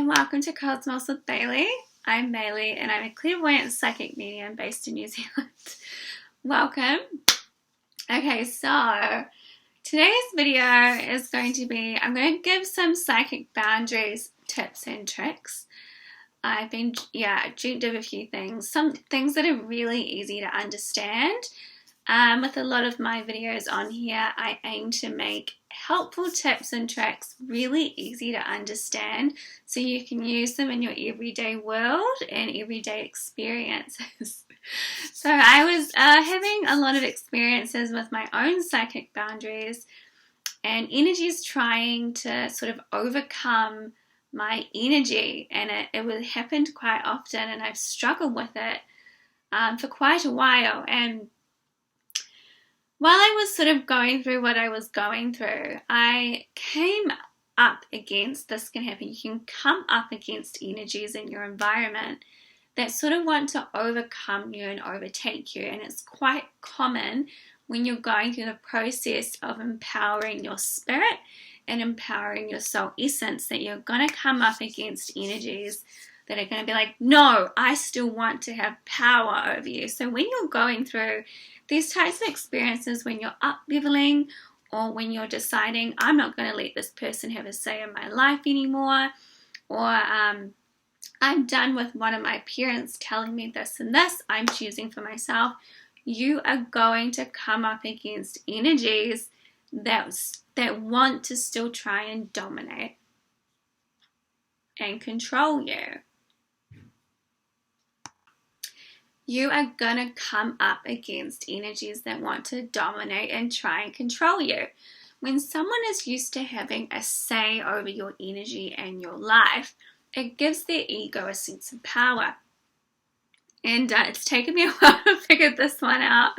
and welcome to Cosmos with Bailey. I'm Bailey and I'm a clairvoyant psychic medium based in New Zealand. Welcome. Okay, so today's video is going to be, I'm going to give some psychic boundaries, tips and tricks. I've been, dreamed of a few things, some things that are really easy to understand. With a lot of my videos on here, I aim to make helpful tips and tricks really easy to understand so you can use them in your everyday world and everyday experiences. So I was having a lot of experiences with my own psychic boundaries and energies trying to sort of overcome my energy, and it happened quite often, and I've struggled with it for quite a while. And while I was sort of going through what I was going through, I came up against, this can happen, you can come up against energies in your environment that sort of want to overcome you and overtake you. And it's quite common when you're going through the process of empowering your spirit and empowering your soul essence that you're going to come up against energies that are going to be like, no, I still want to have power over you. So when you're going through these types of experiences, when you're up leveling or when you're deciding, I'm not going to let this person have a say in my life anymore, or I'm done with one of my parents telling me this and this, I'm choosing for myself, you are going to come up against energies that want to still try and dominate and control you. You are going to come up against energies that want to dominate and try and control you. When someone is used to having a say over your energy and your life, it gives their ego a sense of power. And it's taken me a while to figure this one out.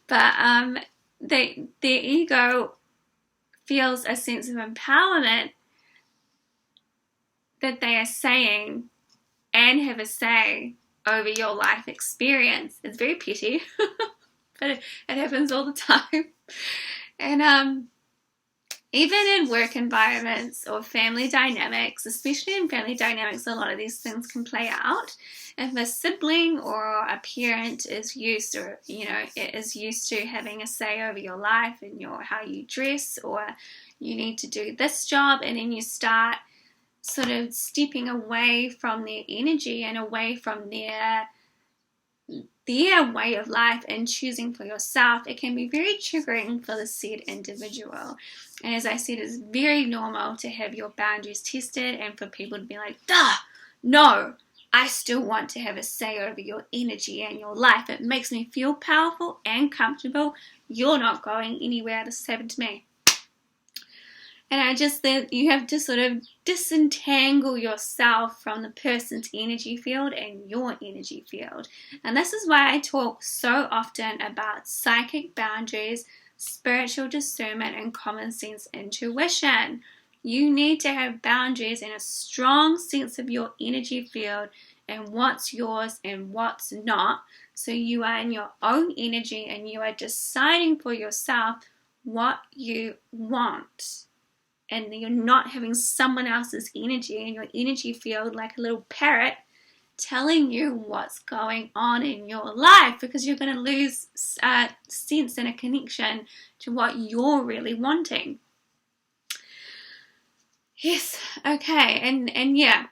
But their ego feels a sense of empowerment that they are saying and have a say over your life experience. It's very petty, but it happens all the time. And even in work environments or family dynamics, especially in family dynamics, a lot of these things can play out. If a sibling or a parent is used, or is used to having a say over your life and how you dress, or you need to do this job, and then you start sort of stepping away from their energy and away from their way of life and choosing for yourself, it can be very triggering for the said individual. And as I said, it's very normal to have your boundaries tested and for people to be like, no, I still want to have a say over your energy and your life. It makes me feel powerful and comfortable. You're not going anywhere. This happened to me. And I just think you have to sort of disentangle yourself from the person's energy field and your energy field. And this is why I talk so often about psychic boundaries, spiritual discernment, and common sense intuition. You need to have boundaries and a strong sense of your energy field and what's yours and what's not. So you are in your own energy and you are deciding for yourself what you want. And you're not having someone else's energy in your energy field like a little parrot telling you what's going on in your life, because you're going to lose sense and a connection to what you're really wanting. Yes, okay, and yeah,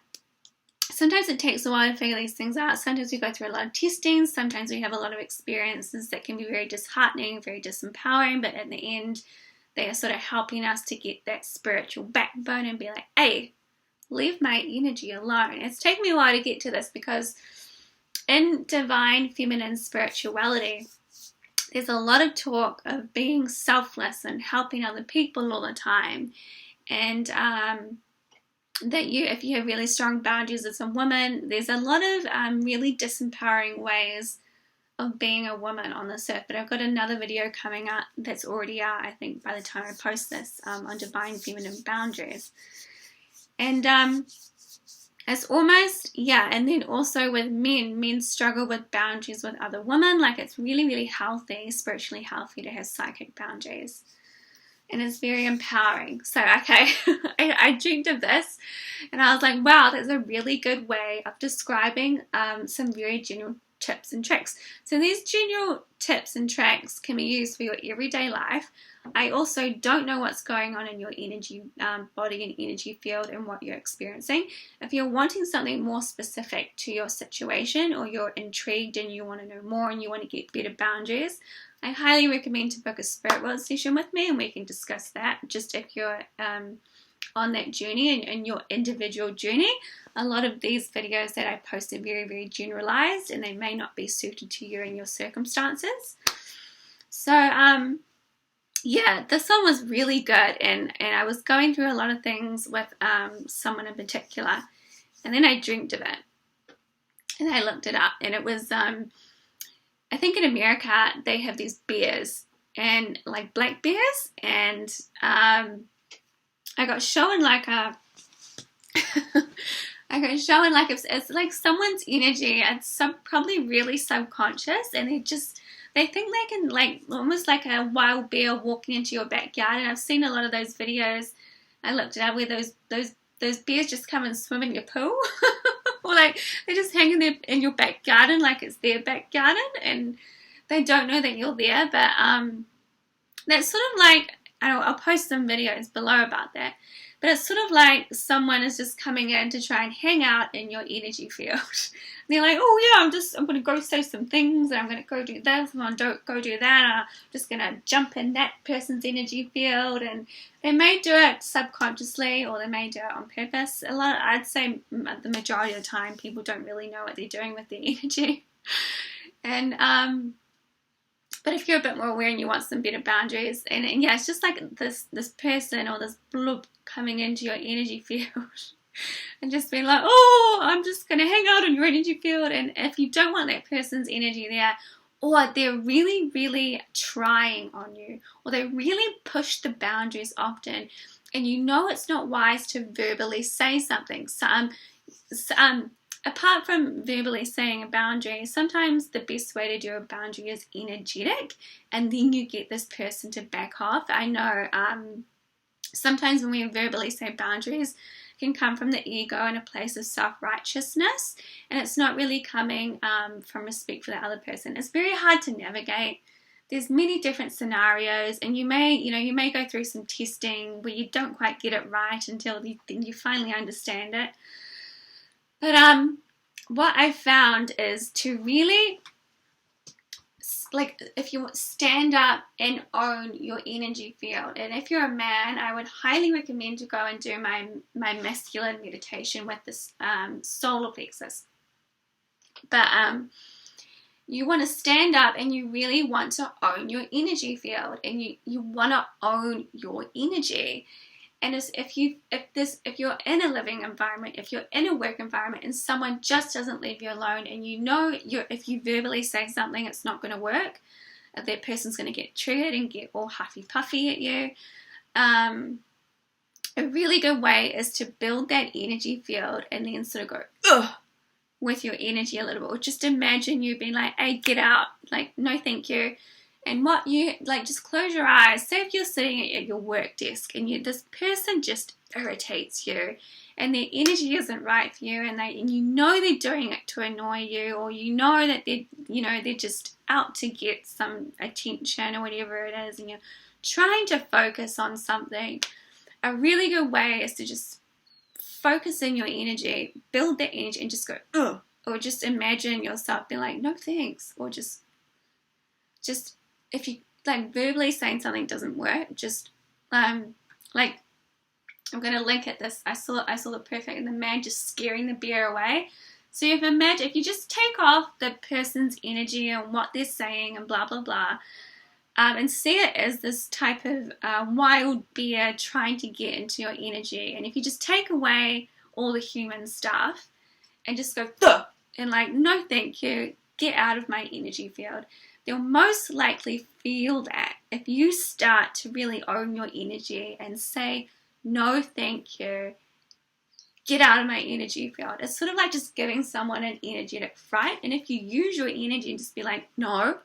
sometimes it takes a while to figure these things out. Sometimes we go through a lot of testing. Sometimes we have a lot of experiences that can be very disheartening, very disempowering, but in the end, they are sort of helping us to get that spiritual backbone and be like, hey, leave my energy alone. It's taken me a while to get to this because in divine feminine spirituality, there's a lot of talk of being selfless and helping other people all the time. And that if you have really strong boundaries as a woman, there's a lot of really disempowering ways of being a woman on this earth. But I've got another video coming up that's already out, I think, by the time I post this, on divine feminine boundaries. And it's almost, and then also with men struggle with boundaries with other women. Like, it's really, really healthy, spiritually healthy to have psychic boundaries. and it's very empowering. So, okay, I dreamed of this, and I was like, wow, that's a really good way of describing some very general tips and tricks. So these general tips and tricks can be used for your everyday life. I also don't know what's going on in your energy body and energy field and what you're experiencing. If you're wanting something more specific to your situation, or you're intrigued and you want to know more and you want to get better boundaries, I highly recommend to book a spirit world session with me, and we can discuss that. Just if you're on that journey and your individual journey. A lot of these videos that I post are very, very generalized, and they may not be suited to you and your circumstances. So, yeah, this one was really good, and I was going through a lot of things with someone in particular, and then I dreamt of it, and I looked it up, and it was, I think in America, they have these bears, and like black bears, and I got shown like a, it's like someone's energy. It's probably really subconscious, and they think they can, like, almost like a wild bear walking into your backyard. And I've seen a lot of those videos. I looked it up where those bears just come and swim in your pool, or like they're just hanging there in your back garden like it's their back garden, and they don't know that you're there. But that's sort of like, I'll post some videos below about that. But it's sort of like someone is just coming in to try and hang out in your energy field. And they're like, oh yeah, I'm going to go say some things, and I'm going to go do this, and don't go do that, and I'm just going to jump in that person's energy field. And they may do it subconsciously, or they may do it on purpose. I'd say the majority of the time, people don't really know what they're doing with their energy. And but if you're a bit more aware and you want some better boundaries, and yeah, it's just like this person or this blob coming into your energy field and just being like, oh, I'm just going to hang out in your energy field. And if you don't want that person's energy there, or they're really, really trying on you, or they really push the boundaries often, and you know it's not wise to verbally say something. Apart from verbally saying a boundary, sometimes the best way to do a boundary is energetic, and then you get this person to back off. I know sometimes when we verbally say boundaries, it can come from the ego and a place of self-righteousness, and it's not really coming from respect for the other person. It's very hard to navigate. There's many different scenarios, and you may go through some testing where you don't quite get it right until you finally understand it. But what I found is to really, like, if you stand up and own your energy field, and if you're a man, I would highly recommend to go and do my masculine meditation with this solar plexus. But you want to stand up, and you really want to own your energy field, and you want to own your energy. And if you're in a living environment, if you're in a work environment, and someone just doesn't leave you alone, and you know if you verbally say something, it's not going to work, that person's going to get triggered and get all huffy puffy at you. A really good way is to build that energy field, and then sort of go, ugh, with your energy a little bit, or just imagine you being like, hey, get out, like, no thank you. And what you, like, just close your eyes. Say if you're sitting at your work desk, and this person just irritates you, and their energy isn't right for you, and you know they're doing it to annoy you, or you know that they're just out to get some attention or whatever it is, and you're trying to focus on something. A really good way is to just focus in your energy, build that energy, and just go, ugh, or just imagine yourself being like, no thanks, or just if you, like, verbally saying something doesn't work, just like, I'm going to link at this. I saw the perfect, and the man just scaring the bear away. So if you just take off the person's energy and what they're saying and blah blah blah, and see it as this type of wild bear trying to get into your energy, and if you just take away all the human stuff and just go, ugh, and like, no thank you, get out of my energy field. You'll most likely feel that if you start to really own your energy and say, no thank you, get out of my energy field. It's sort of like just giving someone an energetic fright. And if you use your energy and just be like, no,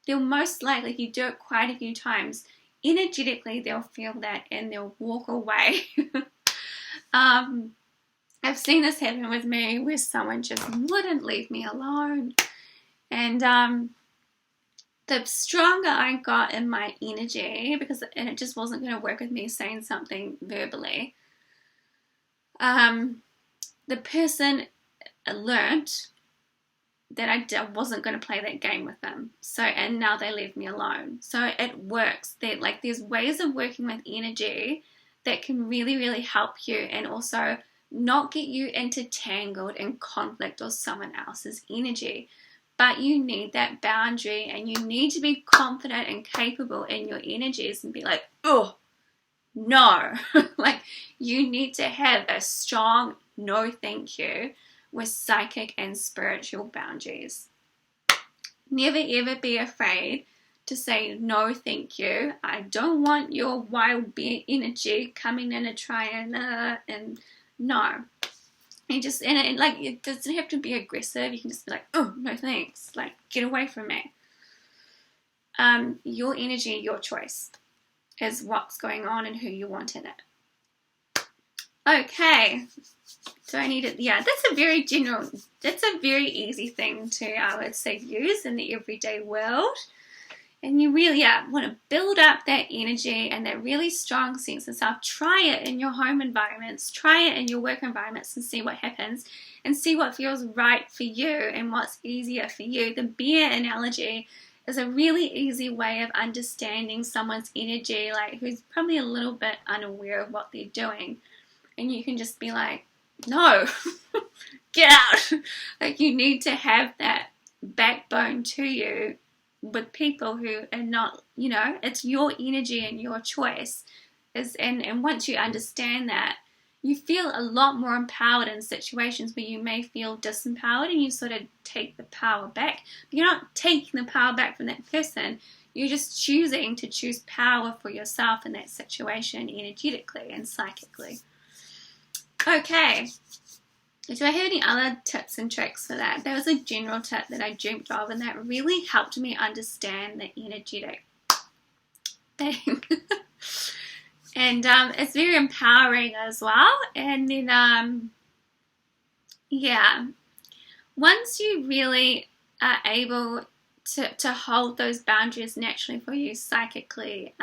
they'll most likely, if you do it quite a few times, energetically they'll feel that and they'll walk away. I've seen this happen with me where someone just wouldn't leave me alone. And the stronger I got in my energy, and it just wasn't going to work with me saying something verbally, the person learnt that I wasn't going to play that game with them. So, and now they leave me alone. So it works. There's ways of working with energy that can really, really help you, and also not get you entangled in conflict or someone else's energy. But you need that boundary, and you need to be confident and capable in your energies and be like, oh, no. Like, you need to have a strong no thank you with psychic and spiritual boundaries. Never ever be afraid to say no thank you. I don't want your wild bear energy coming in and trying and no. You just, and like, it doesn't have to be aggressive. You can just be like, oh, no thanks. Like, get away from me. Your energy, your choice is what's going on and who you want in it. Okay. So I need it. Yeah, that's a very easy thing to, I would say, use in the everyday world. And you really want to build up that energy and that really strong sense of self. Try it in your home environments. Try it in your work environments and see what happens. And see what feels right for you and what's easier for you. The bear analogy is a really easy way of understanding someone's energy, like who's probably a little bit unaware of what they're doing. And you can just be like, no, get out. Like, you need to have that backbone to you with people who are not, it's your energy and your choice. And once you understand that, you feel a lot more empowered in situations where you may feel disempowered, and you sort of take the power back. But you're not taking the power back from that person. You're just choosing to choose power for yourself in that situation, energetically and psychically. Okay. Do I have any other tips and tricks for that? That was a general tip that I dreamt of, and that really helped me understand the energetic thing. And it's very empowering as well. And then, once you really are able to hold those boundaries naturally for you psychically,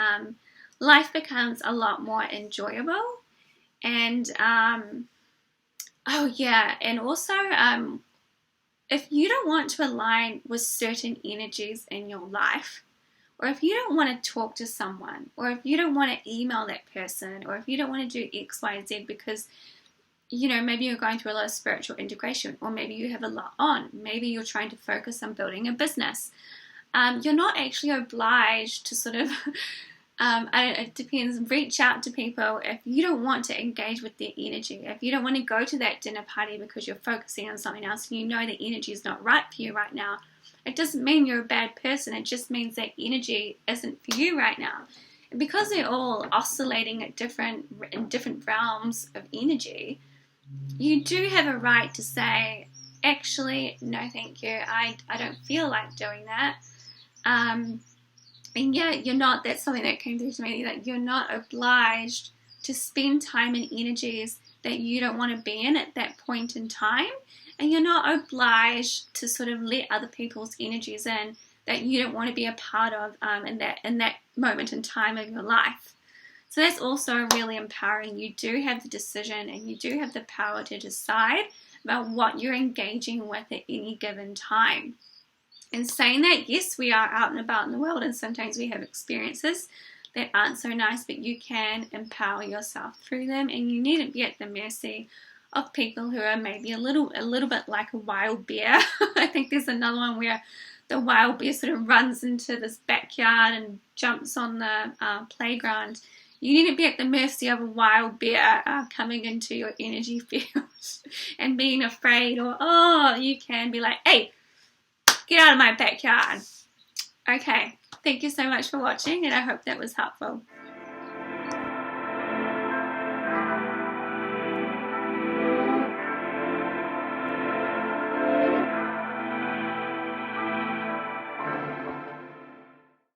life becomes a lot more enjoyable. And and also, if you don't want to align with certain energies in your life, or if you don't want to talk to someone, or if you don't want to email that person, or if you don't want to do X, Y, Z because, maybe you're going through a lot of spiritual integration, or maybe you have a lot on, maybe you're trying to focus on building a business, you're not actually obliged to sort of it depends. Reach out to people if you don't want to engage with their energy. If you don't want to go to that dinner party because you're focusing on something else and you know the energy is not right for you right now, it doesn't mean you're a bad person. It just means that energy isn't for you right now. And because they're all oscillating at different realms of energy, you do have a right to say, actually, no, thank you. I don't feel like doing that. And you're not, that's something that came through to me, that you're not obliged to spend time and energies that you don't want to be in at that point in time. And you're not obliged to sort of let other people's energies in that you don't want to be a part of in that moment in time of your life. So that's also really empowering. You do have the decision and you do have the power to decide about what you're engaging with at any given time. And saying that, yes, we are out and about in the world and sometimes we have experiences that aren't so nice, but you can empower yourself through them, and you needn't be at the mercy of people who are maybe a little bit like a wild bear. I think there's another one where the wild bear sort of runs into this backyard and jumps on the playground. You need to be at the mercy of a wild bear coming into your energy field and being afraid, or you can be like, hey, get out of my backyard. Okay, thank you so much for watching, and I hope that was helpful.